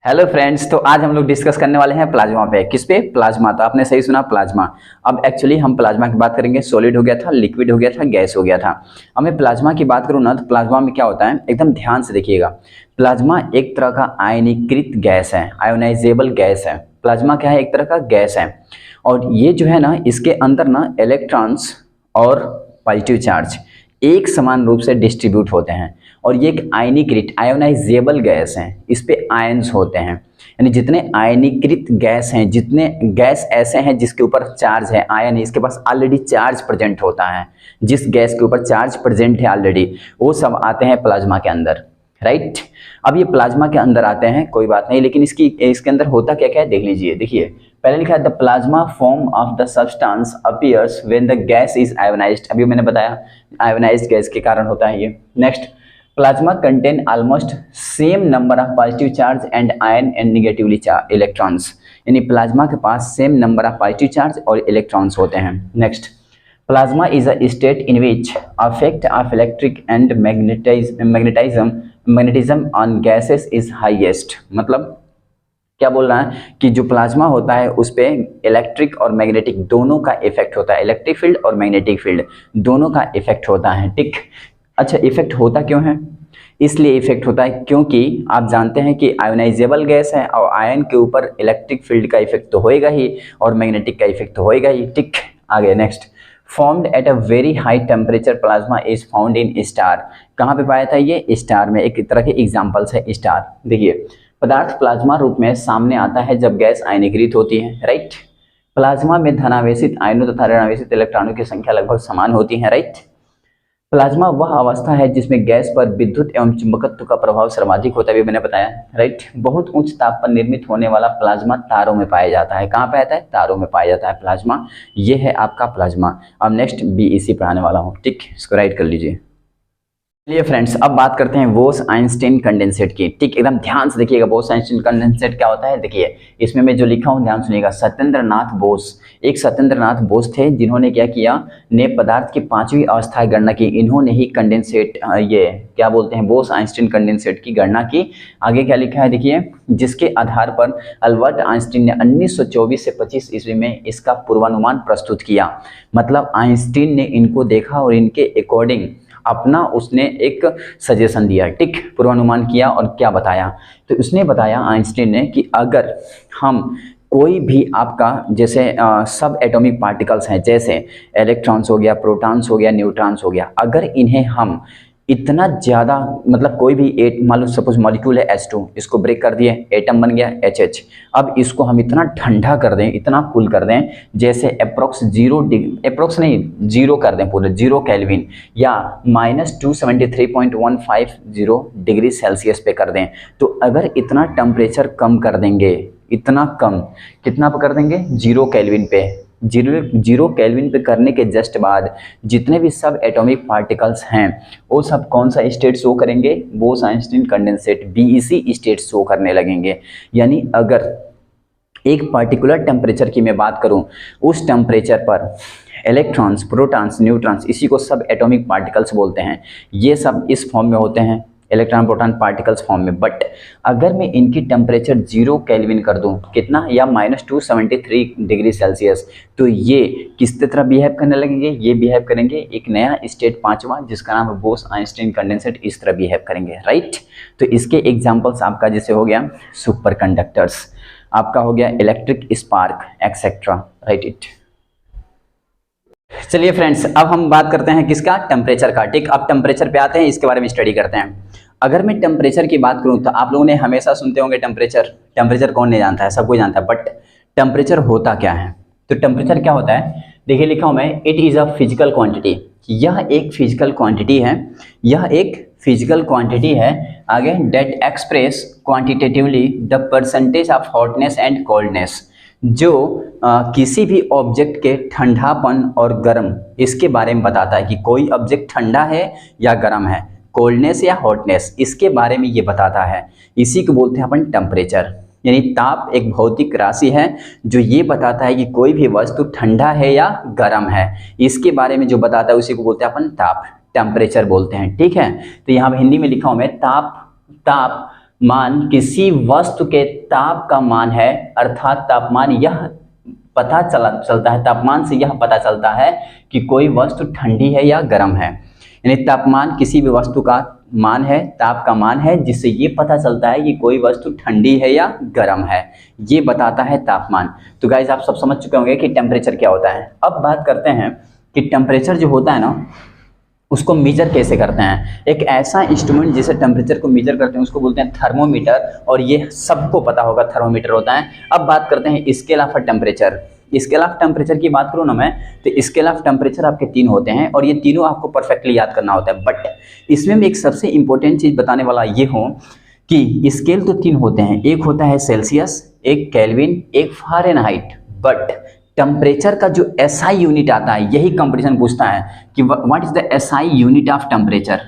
Hello friends, तो आज हम लोग डिस्कस करने वाले हैं प्लाज्मा पे। किस पे? प्लाज्मा। तो आपने सही सुना, प्लाज्मा। अब एक्चुअली हम प्लाज्मा की बात करेंगे। सॉलिड हो गया था, लिक्विड हो गया था, गैस हो गया था। अब मैं प्लाज्मा की बात करूँ ना, तो प्लाज्मा में क्या होता है, एकदम ध्यान से देखिएगा। प्लाज्मा एक तरह का आयनीकृत गैस है, आयोनाइजेबल गैस है। प्लाज्मा क्या है? एक तरह का गैस है। और ये जो है ना, इसके अंदर ना इलेक्ट्रॉन्स और पॉजिटिव चार्ज एक समान रूप से डिस्ट्रीब्यूट होते हैं। और ये एक आयनीकृत आयोनाइजेबल गैस है, इस पे आयंस होते हैं। यानी जितने आयनीकृत गैस हैं, जितने गैस ऐसे हैं जिसके ऊपर चार्ज है, आयन है, इसके पास ऑलरेडी चार्ज प्रेजेंट होता है। जिस गैस के ऊपर चार्ज प्रेजेंट है ऑलरेडी, वो सब आते हैं प्लाज्मा के अंदर, राइट। अब ये प्लाज्मा के अंदर आते हैं, कोई बात नहीं, लेकिन इसके अंदर होता क्या क्या है देख लीजिए। देखिए, पहले लिखा है the plasma form of the substance appears when the gas is ionised. अभी मैंने बताया आयोनाइज्ड गैस के कारण होता है ये। Next, plasma contain almost same number of positive charge and ion and negatively charge electrons. यानी प्लाज्मा के पास same number of positive charge और इलेक्ट्रॉन्स होते हैं। Next, plasma is a state in which affect of electric and magnetism on gases is highest. मतलब क्या बोल रहा है कि जो प्लाज्मा होता है उस पे इलेक्ट्रिक और मैग्नेटिक दोनों का इफेक्ट होता है। इलेक्ट्रिक फील्ड और मैग्नेटिक फील्ड दोनों का इफेक्ट होता है, ठीक। अच्छा, इफेक्ट होता क्यों है? इसलिए इफेक्ट होता है क्योंकि आप जानते हैं कि आयोनाइजेबल गैस है और आयन के ऊपर इलेक्ट्रिक फील्ड का इफेक्ट तो होएगा ही और मैग्नेटिक का इफेक्ट तो होएगा ही, ठीक। आगे next, formed at a very high temperature plasma is found in star. कहाँ पे पाया था ये? स्टार में। एक तरह के एग्जाम्पल्स है स्टार। देखिए, पदार्थ प्लाज्मा रूप में सामने आता है जब गैस आयनीकृत होती है, राइट। प्लाज्मा में धनावेशित आयनों तथा ऋणावेशित इलेक्ट्रॉनों की संख्या लगभग समान होती है, राइट। प्लाज्मा वह अवस्था है जिसमें गैस पर विद्युत एवं चुंबकत्व का प्रभाव सर्वाधिक होता है, भी मैंने बताया, राइट। बहुत उच्च ताप पर निर्मित होने वाला प्लाज्मा तारों में पाया जाता है। कहाँ पाया जाता है? तारों में पाया जाता है प्लाज्मा। ये है आपका प्लाज्मा। अब नेक्स्ट बीईसी पढ़ाने वाला हूँ, ठीक, इसको राइट कर लीजिए। चलिए फ्रेंड्स, अब बात करते हैं बोस-आइंस्टीन कंडेंसेट की, ठीक। एकदम ध्यान से देखिएगा, बोस-आइंस्टीन कंडेंसेट क्या होता है। देखिए, इसमें मैं जो लिखा हूँ ध्यान सुनिएगा। सत्येंद्रनाथ बोस, एक सत्येंद्रनाथ बोस थे जिन्होंने क्या किया, ने पदार्थ की पांचवी अवस्था की गणना की। इन्होंने ही कंडेंसेट, ये क्या बोलते हैं, बोस-आइंस्टीन कंडेंसेट की गणना की। आगे क्या लिखा है देखिए, जिसके आधार पर अल्बर्ट आइंस्टीन ने 1924 से 25 ईस्वी में इसका पूर्वानुमान प्रस्तुत किया। मतलब आइंस्टीन ने इनको देखा और इनके अकॉर्डिंग अपना उसने एक सजेशन दिया, ठीक। पूर्वानुमान किया और क्या बताया, तो उसने बताया आइंस्टीन ने कि अगर हम कोई भी आपका जैसे सब एटॉमिक पार्टिकल्स हैं, जैसे इलेक्ट्रॉन्स हो गया, प्रोटॉन्स हो गया, न्यूट्रॉन्स हो गया, अगर इन्हें हम इतना ज़्यादा, मतलब कोई भी मान लो सपोज मॉलिक्यूल है H2, इसको ब्रेक कर दिए, एटम बन गया HH। अब इसको हम इतना ठंडा कर दें, इतना कूल कर दें, जैसे अप्रोक्स जीरो कर दें, पूरे 0 केल्विन या -273.150 डिग्री सेल्सियस पे कर दें। तो अगर इतना टेम्परेचर कम कर देंगे, इतना कम, कितना पर कर देंगे? 0 केल्विन पे। जीरो केल्विन पे करने के जस्ट बाद जितने भी सब एटॉमिक पार्टिकल्स हैं वो सब कौन सा स्टेट शो करेंगे? Bose-Einstein condensate, BEC state show करने लगेंगे। यानी अगर एक पर्टिकुलर टेम्परेचर की मैं बात करूं, उस टेम्परेचर पर इलेक्ट्रॉन्स, प्रोटॉन्स, न्यूट्रॉन्स, इसी को सब एटॉमिक पार्टिकल्स बोलते हैं, ये सब इस फॉर्म में होते हैं, इलेक्ट्रॉन प्रोटॉन पार्टिकल्स फॉर्म में। बट अगर मैं इनकी टेम्परेचर 0 केल्विन कर दूं, कितना, या -273 डिग्री सेल्सियस, तो ये किस तरह बिहेव करने लगेंगे? ये बिहेव करेंगे एक नया स्टेट, पांचवा, जिसका नाम है बोस-आइंस्टीन कंडेंसेट, इस तरह बिहेव करेंगे, राइट। तो इसके एग्जाम्पल्स आपका जैसे हो गया सुपर कंडक्टर्स, आपका हो गया electric spark, etcetera, right it. चलिए फ्रेंड्स, अब हम बात करते हैं किसका? टेम्परेचर का, ठीक। अब टेम्परेचर पे आते हैं, इसके बारे में स्टडी करते हैं। अगर मैं टेम्परेचर की बात करूं तो आप लोगों ने हमेशा सुनते होंगे टेम्परेचर कौन नहीं जानता है, सब कोई जानता है। बट टेम्परेचर होता क्या है? तो टेम्परेचर क्या होता है, देखिए लिखा हूं मैं, it is a physical quantity. यह एक फिजिकल क्वांटिटी है, यह एक फिजिकल क्वांटिटी है। आगे, that express quantitatively the percentage of hotness and coldness, जो किसी भी ऑब्जेक्ट के ठंडापन और गर्म, इसके बारे में बताता है कि कोई ऑब्जेक्ट ठंडा है या गर्म है, कोल्डनेस या हॉटनेस, इसके बारे में ये बताता है। इसी को बोलते हैं अपन टेम्परेचर। यानी ताप एक भौतिक राशि है जो ये बताता है कि कोई भी वस्तु ठंडा है या गर्म है, इसके बारे में जो बताता है उसी को बोलते हैं अपन ताप, टेम्परेचर बोलते हैं, ठीक है। तो यहाँ हिंदी में लिखा हूँ मैं, ताप मान किसी वस्तु के ताप का मान है, अर्थात तापमान यह पता चलता है, तापमान से यह पता चलता है कि कोई वस्तु ठंडी है या गर्म है। यानी तापमान किसी भी वस्तु का मान है, ताप का मान है, जिससे ये पता चलता है कि कोई वस्तु ठंडी है या गर्म है, ये बताता है तापमान। तो गाइज आप सब समझ चुके होंगे कि टेम्परेचर क्या होता है। अब बात करते हैं कि टेम्परेचर जो होता है ना, उसको मेजर कैसे करते हैं। एक ऐसा इंस्ट्रूमेंट जिसे टेम्परेचर को मेजर करते हैं उसको बोलते हैं थर्मोमीटर, और ये सबको पता होगा थर्मोमीटर होता है। अब बात करते हैं scale of temperature. Scale of temperature की बात करूँ ना मैं, तो स्केल ऑफ टेम्परेचर आपके 3 होते हैं और ये तीनों आपको परफेक्टली याद करना होता है। बट इसमें भी एक सबसे इंपॉर्टेंट चीज़ बताने वाला ये हो कि स्केल तो 3 होते हैं, एक होता है सेल्सियस, एक केल्विन, एक फ़ारेनहाइट। बट टेम्परेचर का जो एसआई यूनिट आता है, यही कंपटीशन पूछता है कि what is the SI unit of temperature,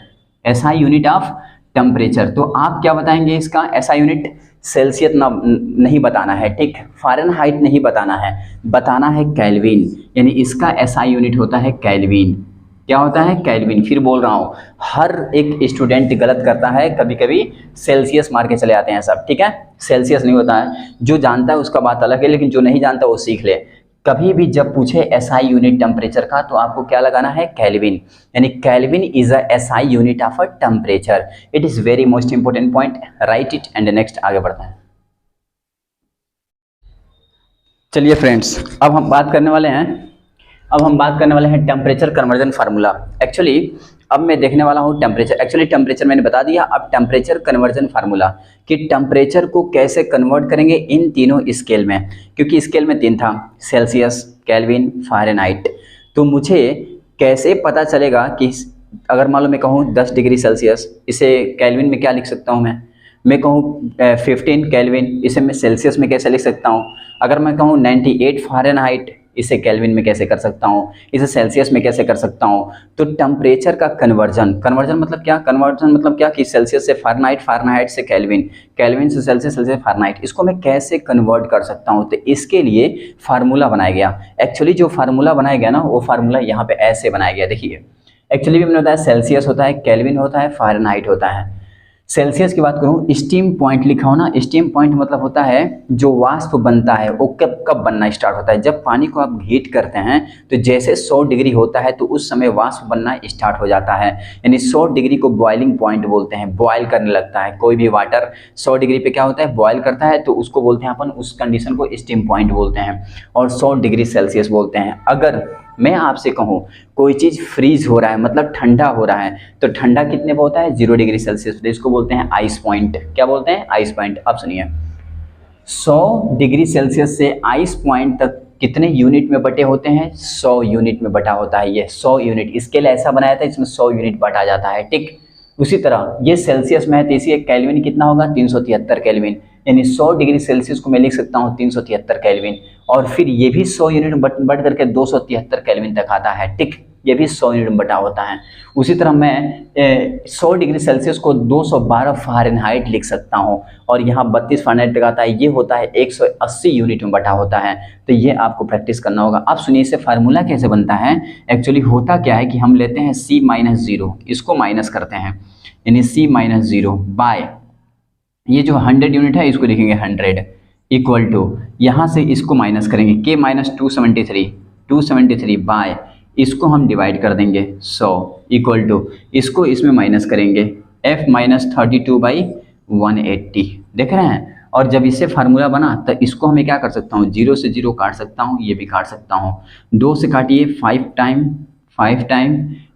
SI unit of temperature. तो आप क्या बताएंगे इसका एसआई यूनिट? सेल्सियस नहीं बताना है, ठीक, फ़ारेनहाइट नहीं बताना है, बताना है केल्विन। यानी इसका एसआई यूनिट होता है केल्विन। क्या होता है? केल्विन। फिर बोल रहा हूँ, हर एक स्टूडेंट गलत करता है, कभी कभी सेल्सियस मार के चले आते हैं सब, ठीक है, सेल्सियस नहीं होता है। जो जानता है उसका बात अलग है, लेकिन जो नहीं जानता वो सीख ले। कभी भी जब पूछे एसआई यूनिट टेम्परेचर का तो आपको क्या लगाना है? केल्विन। यानी kelvin is a SI unit of a temperature. It is very most important point, right it and next आगे बढ़ते हैं। चलिए फ्रेंड्स, अब हम बात करने वाले हैं टेम्परेचर कन्वर्जन फार्मूला। एक्चुअली अब मैं देखने वाला हूँ टेम्परेचर मैंने बता दिया। अब टेम्परेचर कन्वर्जन फार्मूला कि टेम्परेचर को कैसे कन्वर्ट करेंगे इन तीनों स्केल में, क्योंकि स्केल में 3 था, सेल्सियस, केल्विन, फ़ारेनहाइट। तो मुझे कैसे पता चलेगा कि अगर मान लो मैं कहूँ 10 डिग्री सेल्सियस, इसे केल्विन में क्या लिख सकता हूँ मैं कहूँ 15 केल्विन, इसे मैं सेल्सियस में कैसे लिख सकता हूँ। अगर मैं कहूँ 98 फ़ारेनहाइट, इसे केल्विन में कैसे कर सकता हूँ, इसे सेल्सियस में कैसे कर सकता हूँ। तो टेम्परेचर का कन्वर्जन मतलब क्या? कन्वर्जन मतलब क्या कि सेल्सियस से फ़ारेनहाइट, फ़ारेनहाइट से केल्विन, केल्विन से सेल्सियस, सेल्सियस से फ़ारेनहाइट, इसको मैं कैसे कन्वर्ट कर सकता हूँ। तो इसके लिए फार्मूला बनाया गया। एक्चुअली जो फार्मूला बनाया गया ना, वो फार्मूला यहाँ पे ऐसे बनाया गया। देखिए, एक्चुअली भी हमने बताया सेल्सियस होता है, केल्विन होता है, फ़ारेनहाइट होता है। सेल्सियस की बात करूँ, स्टीम पॉइंट लिखा हो ना, स्टीम पॉइंट मतलब होता है जो वाष्प बनता है वो कब बनना स्टार्ट होता है? जब पानी को आप हीट करते हैं तो जैसे 100 डिग्री होता है तो उस समय वाष्प बनना स्टार्ट हो जाता है। यानी 100 डिग्री को बॉइलिंग पॉइंट बोलते हैं, बॉयल करने लगता है। कोई भी वाटर 100 डिग्री पे क्या होता है? बॉयल करता है, तो उसको बोलते हैं अपन, उस कंडीशन को स्टीम पॉइंट बोलते हैं, और 100 डिग्री सेल्सियस बोलते हैं। अगर मैं आपसे कहूँ कोई चीज़ फ्रीज हो रहा है मतलब ठंडा हो रहा है, तो ठंडा कितने पे होता है? 0 डिग्री सेल्सियस। तो इसको बोलते हैं आइस पॉइंट। क्या बोलते हैं? Ice point. अब सुनिए, 100 डिग्री सेल्सियस से आइस पॉइंट तक कितने यूनिट में बटे होते हैं? 100 यूनिट में बटा होता है। ये 100 यूनिट, स्केल ऐसा बनाया था इसमें 100 यूनिट बटा जाता है, ठीक। उसी तरह ये सेल्सियस में है तो इसी केल्विन कितना होगा? 373 केल्विन। यानी 100 डिग्री सेल्सियस को मैं लिख सकता हूँ 373 केल्विन, और फिर ये भी 100 यूनिट बढ़ करके 273 केल्विन तक आता है, ठीक। ये भी 100 यूनिट बटा होता है। उसी तरह मैं 100 डिग्री सेल्सियस को 212 फ़ारेनहाइट लिख सकता हूँ, और यहाँ 32 फ़ारेनहाइट तक आता है, ये होता है 180 यूनिट में बटा होता है। तो ये आपको प्रैक्टिस करना होगा। अब सुनिए इससे फार्मूला कैसे बनता है। एक्चुअली होता क्या है कि हम लेते हैं C-0, इसको माइनस करते हैं, यानी C-0 बाय ये जो 100 यूनिट है इसको लिखेंगे 100 इक्वल टू, यहाँ से इसको माइनस करेंगे K-273 बाय इसको हम डिवाइड कर देंगे 100 इक्वल टू, इसको इसमें माइनस करेंगे F-32/180। देख रहे हैं? और जब इससे फार्मूला बना तो इसको हमें क्या कर सकता हूँ? 0 से 0 काट सकता हूँ, ये भी काट सकता हूँ, 2 से काटिए 5 टाइम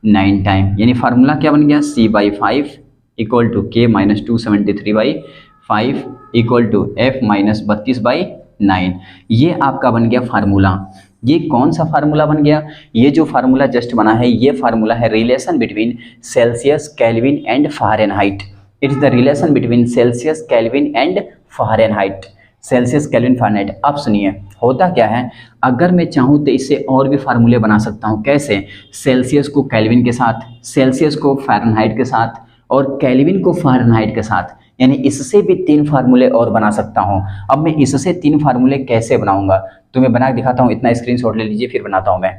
9 टाइम, यानी फार्मूला क्या बन गया? C/5 equal to K-273/5 equal to F-32/9। ये आपका बन गया फार्मूला। ये कौन सा फार्मूला बन गया? ये जो फार्मूला जस्ट बना है ये फार्मूला है relation between Celsius, kelvin and Fahrenheit. It is the relation between Celsius, kelvin and Fahrenheit. Celsius, kelvin, Fahrenheit. अब सुनिए होता क्या है, अगर मैं चाहूँ तो इससे और भी फार्मूले बना सकता हूँ। कैसे? सेल्सियस को केल्विन के साथ, सेल्सियस को फ़ारेनहाइट के साथ, और केल्विन को फ़ारेनहाइट के साथ, यानी इससे भी 3 फार्मूले और बना सकता हूं। अब मैं इससे 3 फार्मूले कैसे बनाऊंगा तो मैं बना के दिखाता हूं। इतना स्क्रीनशॉट ले लीजिए, फिर बनाता हूं मैं।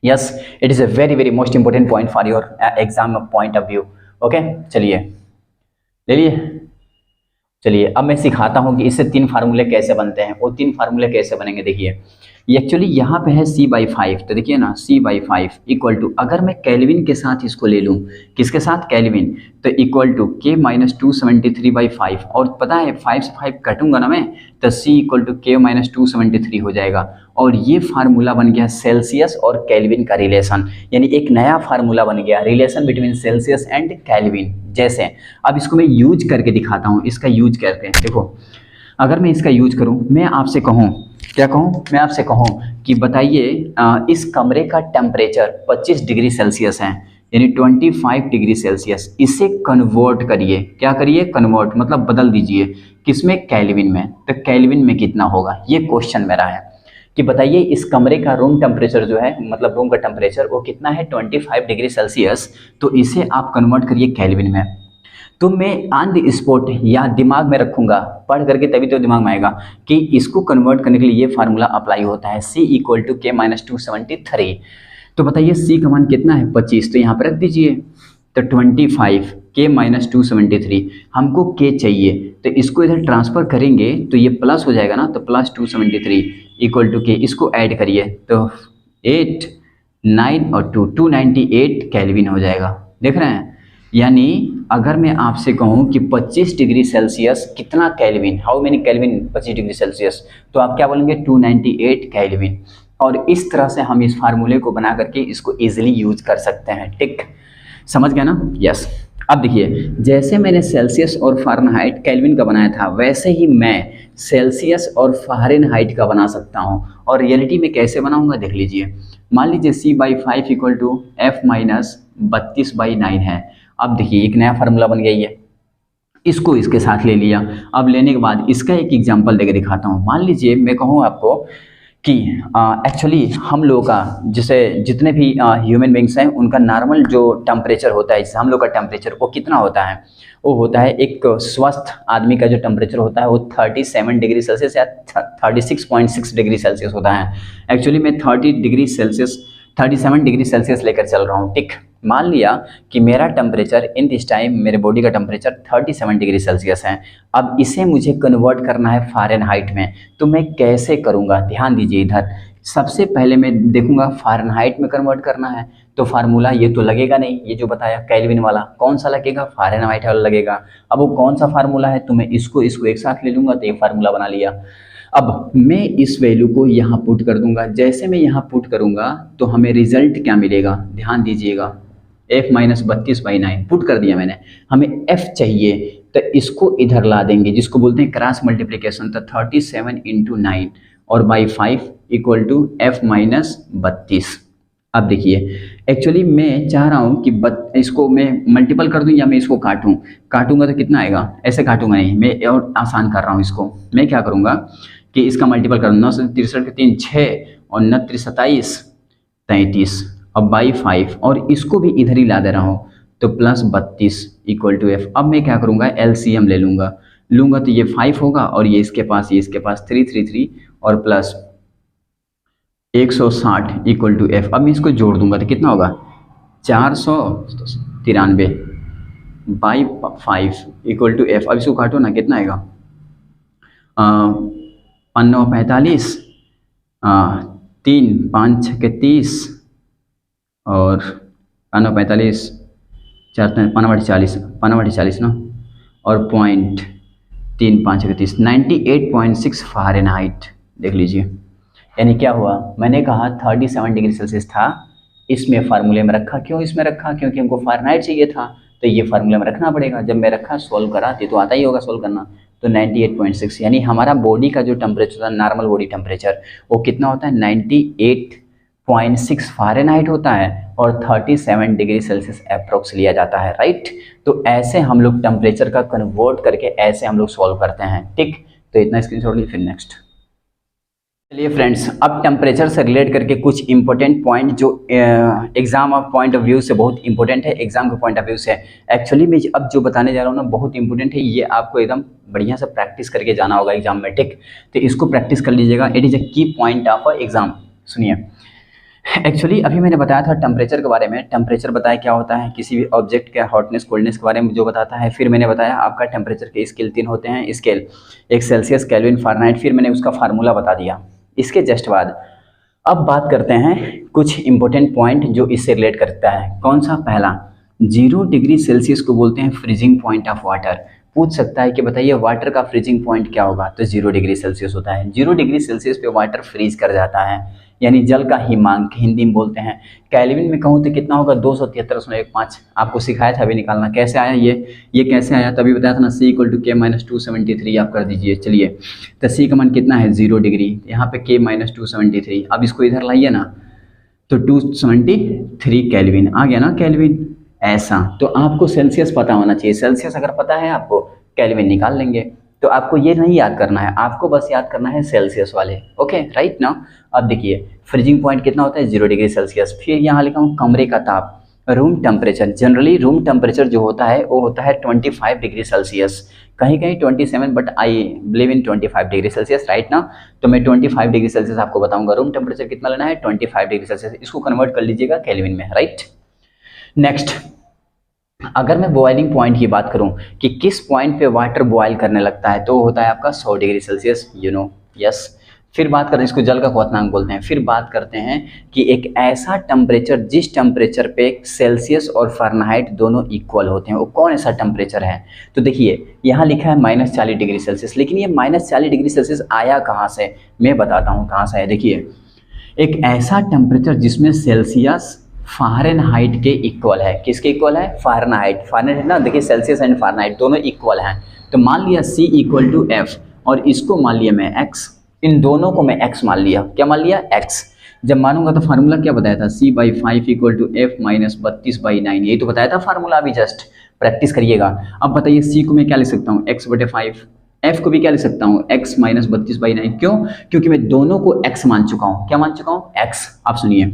Yes, it is a very most important point for your exam point of view. Okay, चलिए ले लिए। चलिए अब मैं सिखाता हूँ कि इससे 3 फार्मूले कैसे बनते हैं। वो 3 फार्मूले कैसे बनेंगे देखिए। ये एक्चुअली यहाँ पे है c/5, तो देखिए ना c/5 इक्वल टू, अगर मैं केल्विन के साथ इसको ले लूँ, किसके साथ, केल्विन, तो इक्वल टू k माइनस 273/5, और पता है 5 से 5 कटूंगा ना मैं, तो c equal to k minus 273 हो जाएगा। और ये फार्मूला बन गया सेल्सियस और केल्विन का रिलेशन, यानी एक नया फार्मूला बन गया, relation between Celsius and kelvin. जैसे अब इसको मैं यूज करके दिखाता हूँ, इसका यूज करके देखो। अगर मैं इसका यूज करूँ, मैं आपसे कहूँ, क्या कहूँ, मैं आपसे कहूँ कि बताइए इस कमरे का टेम्परेचर 25 डिग्री सेल्सियस है, यानी 25 डिग्री सेल्सियस। इसे कन्वर्ट करिए, क्या करिए, कन्वर्ट मतलब बदल दीजिए, किसमें, केल्विन में। तो केल्विन में कितना होगा, ये क्वेश्चन मेरा है कि बताइए इस कमरे का रूम टेम्परेचर जो है, मतलब रूम का टेम्परेचर वो कितना है, 25 डिग्री सेल्सियस। तो इसे आप कन्वर्ट करिए केल्विन में। तो मैं ऑन द स्पॉट या दिमाग में रखूंगा, पढ़ करके तभी तो दिमाग में आएगा कि इसको कन्वर्ट करने के लिए ये फार्मूला अप्लाई होता है, c equal to k minus 273। तो बताइए c का मान कितना है, 25, तो यहाँ पर रख दीजिए। तो 25 k माइनस 273, हमको k चाहिए, तो इसको इधर ट्रांसफर करेंगे तो ये प्लस हो जाएगा ना, तो प्लस 273 इक्वल टू k, इसको ऐड करिए तो 8, 9 और 2, 298 केल्विन हो जाएगा। देख रहे हैं, यानी अगर मैं आपसे कहूं कि 25 डिग्री सेल्सियस कितना kelvin, how many kelvin 25 degree Celsius, तो आप क्या बोलेंगे, 298 केल्विन। और इस तरह से हम इस फार्मूले को बना करके इसको इजीली यूज कर सकते हैं। ठीक, समझ गया ना, यस। अब देखिए, जैसे मैंने सेल्सियस और फ़ारेनहाइट केल्विन का बनाया था, वैसे ही मैं सेल्सियस और फ़ारेनहाइट का बना सकता हूँ। और रियलिटी में कैसे बनाऊंगा देख लीजिए। मान लीजिए c/5 equal to f minus 32/9 है। अब देखिए एक नया फार्मूला बन गया, ये इसको इसके साथ ले लिया। अब लेने के बाद इसका एक एग्जांपल देकर दिखाता हूँ। मान लीजिए मैं कहूँ आपको कि एक्चुअली हम लोगों का, जैसे जितने भी ह्यूमन बींग्स हैं, उनका नॉर्मल जो टेम्परेचर होता है, जैसे हम लोग का टेम्परेचर वो कितना होता है, वो होता है, एक स्वस्थ आदमी का जो टेम्परेचर होता है वो 37 डिग्री सेल्सियस या 36.6 डिग्री सेल्सियस होता है। एक्चुअली मैं 37 डिग्री सेल्सियस लेकर चल रहा हूँ। ठीक, मान लिया कि मेरा टेम्परेचर इन दिस टाइम, मेरे बॉडी का टेम्परेचर 37 डिग्री सेल्सियस है। अब इसे मुझे कन्वर्ट करना है फ़ारेनहाइट में, तो मैं कैसे करूँगा, ध्यान दीजिए इधर। सबसे पहले मैं देखूंगा फ़ारेनहाइट में कन्वर्ट करना है, तो फार्मूला ये तो लगेगा नहीं, ये जो बताया केल्विन वाला, कौन सा लगेगा, फ़ारेनहाइट वाला लगेगा। अब वो कौन सा फार्मूला है, तो मैं इसको एक साथ ले लूँगा, तो ये फार्मूला बना लिया। अब मैं इस वैल्यू को यहाँ पुट कर दूंगा। जैसे मैं यहाँ पुट करूँगा तो हमें रिजल्ट क्या मिलेगा, ध्यान दीजिएगा, f माइनस 32/9 पुट कर दिया मैंने। हमें f चाहिए, तो इसको इधर ला देंगे, जिसको बोलते हैं क्रॉस मल्टीप्लिकेशन। तो 37 × 9 और by 5 equal to f minus 32। अब देखिए, एक्चुअली मैं चाह रहा हूँ कि इसको मैं मल्टीपल कर दूँ या मैं इसको काटूंगा तो कितना आएगा, ऐसे काटूंगा नहीं, मैं और आसान कर रहा हूँ इसको। मैं क्या करूँगा कि इसका मल्टीपल कर दूँ, 9 से 63 के 3 6 और 9 27 33 और बाई 5, और इसको भी इधर ही ला दे रहा हूँ, तो प्लस 32 इक्वल टू f। अब मैं क्या करूँगा, LCM ले लूँगा तो ये 5 होगा, और ये इसके पास 333 और प्लस 160 इक्वल टू f। अब मैं इसको जोड़ दूंगा तो कितना होगा, 493 बाई 5 इक्वल टू f। अब इसको काटो ना, कितना आएगा, 5 3 5 6 के 30 और 5 4 40 ना, और 0.35 के 30, 98.6 फ़ारेनहाइट। देख लीजिए, यानी क्या हुआ, मैंने कहा 37 डिग्री सेल्सियस था, इसमें फार्मूले में रखा। क्यों इसमें रखा, क्योंकि हमको फ़ारेनहाइट चाहिए था, तो ये फार्मूले में रखना पड़ेगा। जब मैं रखा, सोल्व करा, तो आता ही होगा सोल्व करना, तो 98.6, यानी हमारा बॉडी का जो टेम्परेचर था, नॉर्मल बॉडी टेम्परेचर, वो कितना होता है, 98.6 फ़ारेनहाइट होता है, और 37 डिग्री सेल्सियस अप्रोक्स लिया जाता है, राइट। तो ऐसे हम लोग टेम्परेचर का कन्वर्ट करके ऐसे हम लोग सॉल्व करते हैं। ठीक, तो इतना स्क्रीनशॉट लीजिए, फिर नेक्स्ट। चलिए फ्रेंड्स, अब टेम्परेचर से रिलेट करके कुछ इंपॉर्टेंट पॉइंट जो exam of point of view से बहुत इंपॉर्टेंट है, एग्जाम के पॉइंट ऑफ व्यू से। एक्चुअली मैं अब जो बताने जा रहा हूँ ना, बहुत इंपॉर्टेंट है, ये आपको एकदम बढ़िया से प्रैक्टिस करके जाना होगा एग्जाम में। ठीक, तो इसको प्रैक्टिस कर लीजिएगा, इट इज़ ए की पॉइंट ऑफ एग्जाम। सुनिए, एक्चुअली अभी मैंने बताया था टेम्परेचर के बारे में। टेम्परेचर बताया क्या होता है, किसी भी ऑब्जेक्ट का हॉटनेस कोल्डनेस के बारे में जो बताता है। फिर मैंने बताया आपका टेम्परेचर के स्केल 3 होते हैं स्केल, एक सेल्सियस, केल्विन, फ़ारेनहाइट। फिर मैंने उसका फार्मूला बता दिया। इसके जस्ट बाद अब बात करते हैं कुछ इंपॉर्टेंट पॉइंट जो इससे रिलेट करता है। कौन सा? पहला, 0 डिग्री सेल्सियस को बोलते हैं फ्रीजिंग पॉइंट ऑफ वाटर। पूछ सकता है कि बताइए वाटर का फ्रीजिंग पॉइंट क्या होगा, तो 0 डिग्री सेल्सियस होता है। 0 डिग्री सेल्सियस पे वाटर फ्रीज कर जाता है, यानी जल का हिमांक हिंदी में बोलते हैं। केल्विन में कहूँ तो कितना होगा? 273.15। आपको सिखाया था अभी निकालना, कैसे आया ये कैसे आया? तभी बताया था ना, C = K-273 आप कर दीजिए। चलिए, तो C का मान कितना है? 0 डिग्री। यहाँ पे K-273। अब इसको इधर लाइए ना, तो 273 केल्विन आ गया ना, केल्विन। ऐसा तो आपको सेल्सियस पता होना चाहिए। सेल्सियस अगर पता है आपको, केल्विन निकाल लेंगे। तो आपको ये नहीं याद करना है, आपको बस याद करना है सेल्सियस वाले। ओके, राइट ना। अब देखिए फ्रीजिंग पॉइंट कितना होता है? 0 डिग्री सेल्सियस। फिर यहाँ लिखा हूँ कमरे का ताप, room temperature. Generally room temperature जो होता है वो होता है 25 डिग्री सेल्सियस, कहीं कहीं 27, but I believe in 25 degree Celsius, right ना। तो मैं 25 डिग्री सेल्सियस आपको बताऊंगा। रूम टेम्परेचर कितना लेना है? 25 डिग्री सेल्सियस। इसको कन्वर्ट कर लीजिएगा केल्विन में, राइट। नेक्स्ट, अगर मैं बॉइलिंग पॉइंट की बात करूं कि किस पॉइंट पे वाटर बॉयल करने लगता है, तो होता है आपका 100 डिग्री सेल्सियस, यस। फिर बात करते हैं, इसको जल का क्वथनांक बोलते हैं। फिर बात करते हैं कि एक ऐसा टेम्परेचर जिस टेम्परेचर पे सेल्सियस और फ़ारेनहाइट दोनों इक्वल होते हैं, वो कौन ऐसा टेम्परेचर है? तो देखिए यहाँ लिखा है -40 डिग्री सेल्सियस, लेकिन ये -40 डिग्री सेल्सियस आया कहाँ से, मैं बताता हूँ कहाँ से है। देखिए, एक ऐसा टेम्परेचर जिसमें सेल्सियस फ़ारेनहाइट के इक्वल है। किसके इक्वल है? फ़ारेनहाइट। फ़ारेनहाइट ना, देखिए सेल्सियस एंड फ़ारेनहाइट दोनों इक्वल हैं। तो मान लिया C = F, और इसको मान लिया मैं X। इन दोनों को मैं X मान लिया। क्या मान लिया? X। जब मानूंगा तो फार्मूला क्या बताया था? C/5 = F - 32/9। यही तो बताया था फार्मूला, अभी जस्ट प्रैक्टिस करिएगा। अब बताइए C को मैं क्या लिख सकता हूँ? X/5। F को भी क्या लिख सकता हूँ? X - 32/9। क्यों? क्योंकि मैं दोनों को X मान चुका हूँ। क्या मान चुका हूँ? X। आप सुनिए,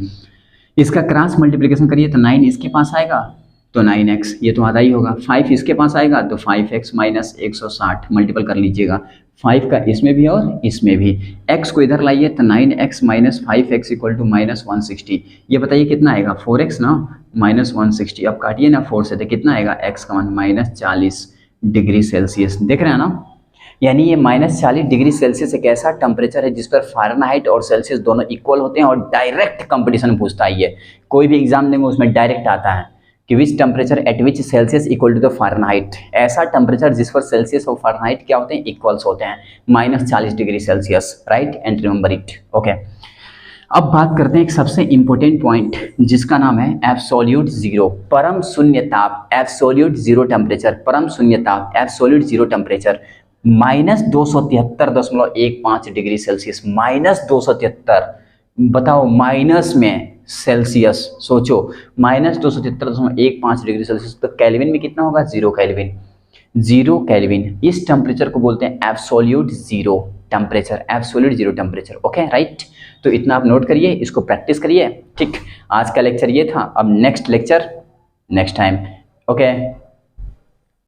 इसका क्रॉस मल्टीप्लिकेशन करिए तो 9 इसके पास आएगा तो 9x, ये तो आधा ही होगा। 5 इसके पास आएगा तो 5x - 160 मल्टीपल कर लीजिएगा। 5 का इसमें भी और इसमें भी। x को इधर लाइए तो 9x - 5x = -160। ये बताइए कितना आएगा? 4x ना, -160। अब काटिए ना 4 से, तो कितना आएगा? x का मान -40 डिग्री सेल्सियस। देख रहे हैं ना, यानी ये -40 डिग्री सेल्सियस एक ऐसा टेम्परेचर है जिस पर फ़ारेनहाइट और सेल्सियस दोनों इक्वल होते हैं। और डायरेक्ट कंपटीशन पूछता है ये, कोई भी एग्जाम देंगे उसमें डायरेक्ट आता है कि which temperature at which Celsius equal to the Fahrenheit. ऐसा टेम्परेचर जिस पर सेल्सियस और फ़ारेनहाइट क्या होते हैं? इक्वल्स होते हैं, -40 degree Celsius, right. And remember it. Okay, अब बात करते हैं एक सबसे इंपॉर्टेंट पॉइंट जिसका नाम है एब्सोल्यूट जीरो, परम शून्य ताप। एब्सोल्यूट जीरो टेम्परेचर, परम शून्य ताप, absolute zero temperature -273.15 degree Celsius. -273, बताओ माइनस में सेल्सियस, सोचो -273.15 डिग्री सेल्सियस। तो केल्विन में कितना होगा? 0 केल्विन। 0 केल्विन, इस टेम्परेचर को बोलते हैं absolute zero temperature, absolute zero temperature. Okay, right. तो इतना आप नोट करिए, इसको प्रैक्टिस करिए। ठीक, आज का लेक्चर ये था। अब next lecture next time. Okay.